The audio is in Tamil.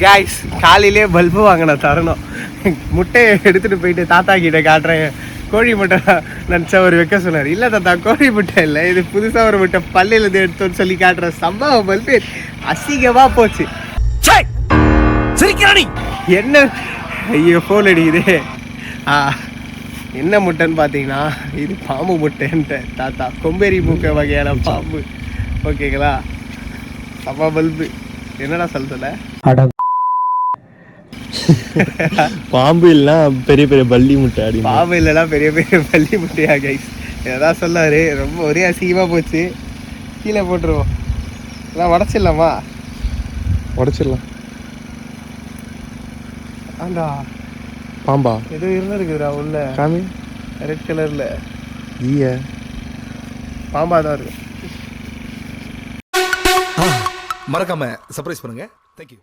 காய்ஸ் காலையிலே பல்பு வாங்கின தரணும். முட்டையை எடுத்துகிட்டு போயிட்டு தாத்தா கிட்ட காட்டுறேன். கோழி முட்டை நினச்சா ஒரு வைக்க சொன்னார். இல்லை தாத்தா கோழி முட்டை இல்லை, இது புதுசாக ஒரு முட்டை பள்ளியிலேருந்து எடுத்தோன்னு சொல்லி காட்டுற சம்பவம் பல்பு அசிங்கமாக போச்சு. என்ன ஐயோ ஃபோன் அடிக்குது. என்ன முட்டைன்னு பார்த்தீங்கன்னா இது பாம்பு முட்டைன்ட்டு தாத்தா. கொம்பேரி மூக்க வகையான பாம்பு. ஓகேங்களா? சம்பா பல்பு என்னடா சொல்ல பாம்பு இல்லைனா பெரிய பெரிய பள்ளி முட்டை அடி. பாம்பு இல்லைனா பெரிய பெரிய பள்ளி முட்டையா கைஸ்? எதாவது சொல்லாரு. ரொம்ப ஒரே அசிங்கமாக போச்சு. கீழே போட்டுருவோம். எல்லாம் உடச்சிடலாமா? உடச்சிடலாம். ஆண்டா பாம்பா ஏதோ இருந்துருக்குதுடா உள்ள. காமி ரெட் கலரில் ஈய பாம்பா தான் இருக்கு. மறக்காம சர்ப்ரைஸ் பண்ணுங்க. தேங்க்யூ.